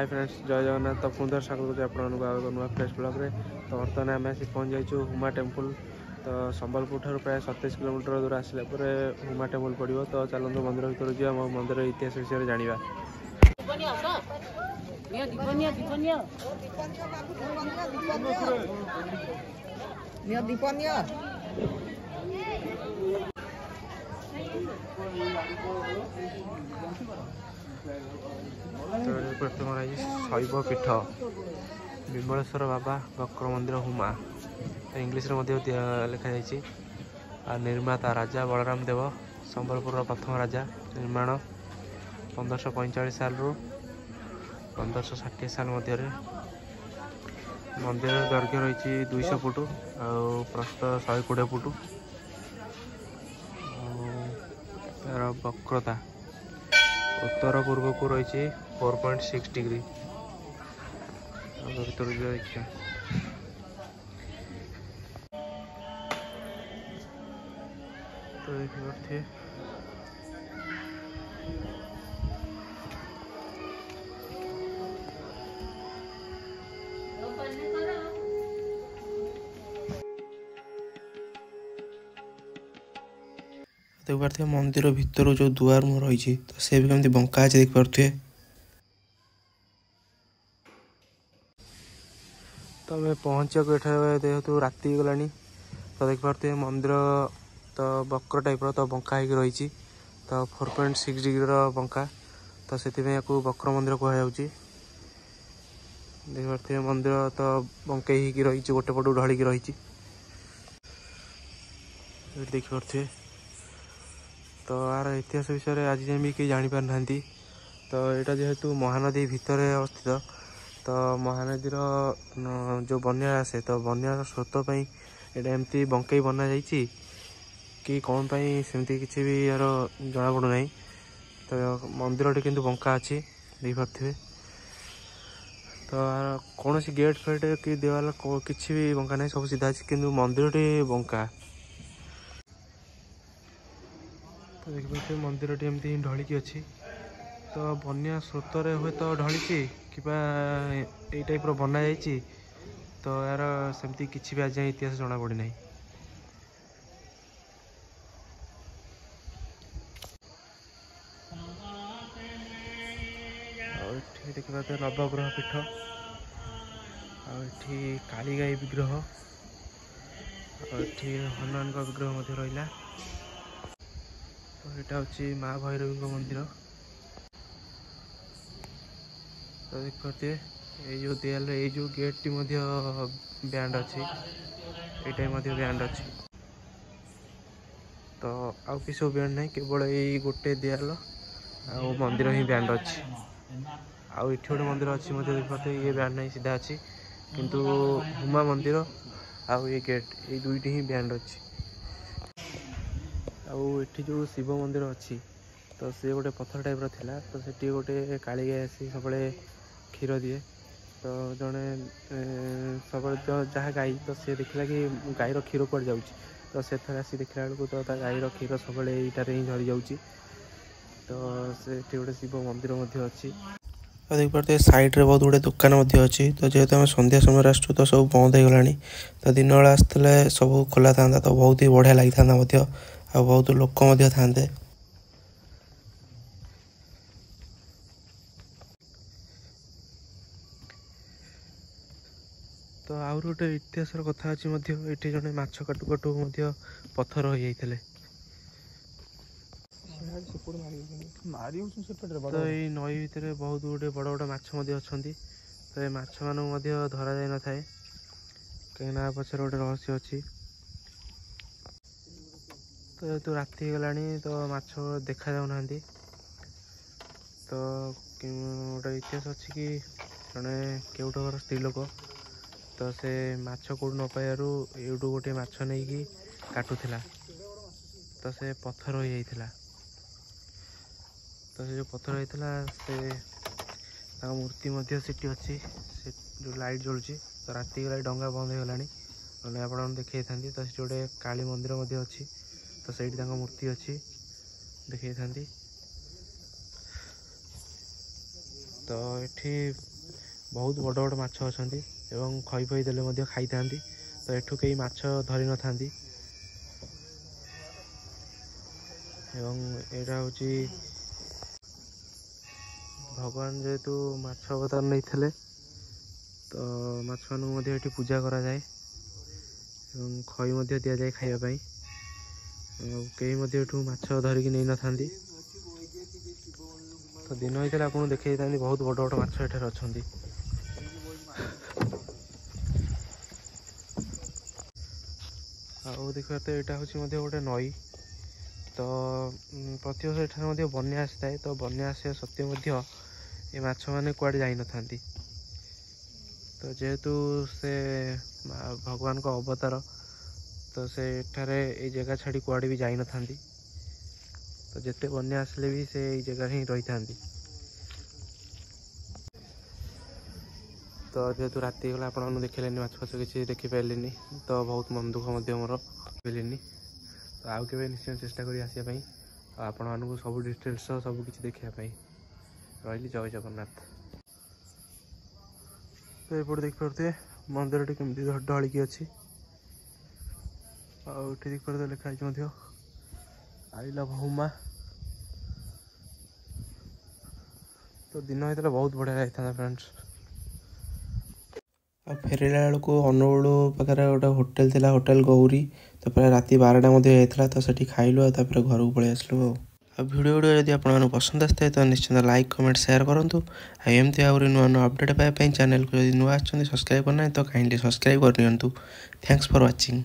Hi friends जय जगन्नाथ। तो पुनः स्वागत करुँच आप नुआ फ्रेश ब्लॉग रे। तो बर्तमान आम आसी पहुँच जाइए हुमा टेम्पल। तो संबलपुर ठार प्राय 27 किलोमीटर दूर आसला हुमा टेम्पल पड़ो। तो चलते मंदिर भर जी मंदिर इतिहास विषय जाना। प्रथम शैव पीठ विमलेश्वर बाबा वक्र मंदिर हुमा इंग्लीश लिखाई। निर्माता राजा बलराम देव संबलपुर प्रथम राजा। निर्माण 1545 साल रु 1560 साल मध्य। मंदिर दैर्घ्य रही 200 फुट और प्रस्थ 120 फुट। तार वक्रता उत्तर पूर्व को रही 4.6 डिग्री। भर देखिए तो देखिए देखिए मंदिर भितर जो दुआर मुह रही तो से भी कमी बंका अच्छे देखिए। तो मैं पहुँचा जेहेतु राति गला तो देखिए मंदिर तो वक्र टाइप तो बंका हो रही। तो 4.6 डिग्री बंका तो से वक्र मंदिर कहुच्छी। देखिए मंदिर तो बंकई रही गोटे पटू ढलिकी रही। देखिए तो यार इतिहास विषय में आज भी कहीं जापार ना। तो यहाँ जेहेतु महानदी भितर अवस्थित तो महानदीर जो बन्या आसे तो बन्यार स्रोत पर एमती बंकई बना जाइए कि कौन सेमती किसी भी यार जना पड़ूना। तो मंदिर किंतु बंका अच्छी देखिए। तो कौन सी गेट फेट कि देवाल किसी भी बंका नहीं सब सीधा अच्छी किंतु मंदिर बंका। तो देखिए मंदिर एमती ढलिकी अच्छी। तो बन्या स्रोत हुए तो ढली कि टाइप बना जाइए। तो यार सेमती किसी भी आज इतिहास जना पड़ी ना। देखा तो नवग्रह पीठ आठी कालीगाई विग्रह आठी हनुमान विग्रह रहा। तो यहाँ हूँ माँ भैरवी मंदिर। तो देखिए ये दियाल ये जो गेट टी बैंड अच्छी यहाँ बैंड अच्छी। तो आउ कि सब बैंड नहीं केवल यही गोटे दियाल आ मंदिर ही बैंड अच्छी। आउ ये गोटे मंदिर अच्छी देखिए ये बैंड नहीं सीधा अच्छी किंतु हुमा मंदिर आउ ये गेट ये दुईटी ही बैंड अच्छी। आउ ये जो शिव मंदिर अच्छी तो सी गोटे पत्थर टाइप थिला। तो सेठी गोटे काली गाय आसी सब क्षीर दिए। तो जड़े सब जहाँ गाई तो सी देखला कि गाईर क्षीर कौन जाऊँ। तो से आसी देखला बेलू तो गाईर क्षीर सब यहीटार ही झरी जाऊँ। तो से गोटे शिव मंदिर अच्छी। तो देखिए साइड रे बहुत गुड़े दुकान अच्छी। तो जेहेतु आम संध्या समय आसू तो सब बंद हो गला। तो दिन बेला आसते सब खोला था तो बहुत ही बढ़िया लगी था आ बहुत लोक था। तो आउ गोटे इतिहास कथा अच्छी ये जड़े माछ काटू काटू पत्थर हो जाते। तो ये नई भितर बहुत गुटे बड़ बड़ माछ अच्छा। तो ये माछ मानू धरा जाए न था कहीं पचर गोटे रहस्य अच्छी। तो जेहतु राति गला तो माछ देखा जाऊना। तो गोटे इतिहास अच्छी कि जड़े केउट घर स्त्री लोक तो से माछ कौट न पाइबारू यूटू गोटे माछ नहीं कि काटुला। तो से पत्थर हो जाता। तो से जो पत्थर होता से मूर्ति सीटी अच्छी से जो लाइट जलुची। तो राति गला डंगा बंद हो गला ना आप देखी था। तो गोटे काली मंदिर अच्छी। तो सही मूर्ति अच्छी देखी था। तो ये बहुत बड़ बड़ माछ अछंती एवं खई फई देले मध्य खाई थांती। तो एठू कई माछ धरी न थांती एवं एटा होची भगवान जेहेतु माछ अवतार नहीं थे तो माछ मानू मध्य एठी पूजा करा जाए एवं खई मध्य दिया जाए खाइबा पई। कई मध्य एठू माछ धरिकी नहीं न थांती। तो दिन होइतले आपन देखै थांती बहुत बड़ बड़ माछ एठार अछंती। आउ देखिए तो यहाँ हूँ गोटे नई। तो प्रतिवर्ष एठार मध्य बन्या आसी तो बन्या आसा सत्वे ये माछ मैंने कुआड़े जाई न थांती। तो जेहेतु से भगवान को अवतार तो से एठारे ए जगह छाड़ी कुआड़े भी जाई न थांती। तो जिते बन्या आसले भी से जगह ही रही थांती। तो जेहेतु राति गला आपन देखिले माछ फाछ किसी देखी पारे तो बहुत मन दुख मोर पारे। तो आउ के निश्चय चेष्टा करी आसिया पई आपण मानू सब डिटेल्स सब किसी देखापी रही। जय जगन्नाथ। तो ये देख पारे मंदिर टी केमती ढलिकी अच्छी आठ देख पारे लिखाई आई लव हुमा। तो दिन होता बहुत बढ़िया रही था फ्रेंड्स। आ फेरला बेलू अनुगुल पाखे गोटे होटेल थिला होटेल गौरी। तो पूरा राति 12टा होता तो सेठी खाइलु घर को पलि आसलु। वीडियो जब आपको पसंद आए तो निश्चिंत लाइक कमेंट शेयर करूँ। एमती आगे नुआ नुआ अपडेट पाइबा चैनल को यदि नुआ सब्सक्राइब करना तो काइंडली सब्सक्राइब कर दिंतु। Thanks for watching.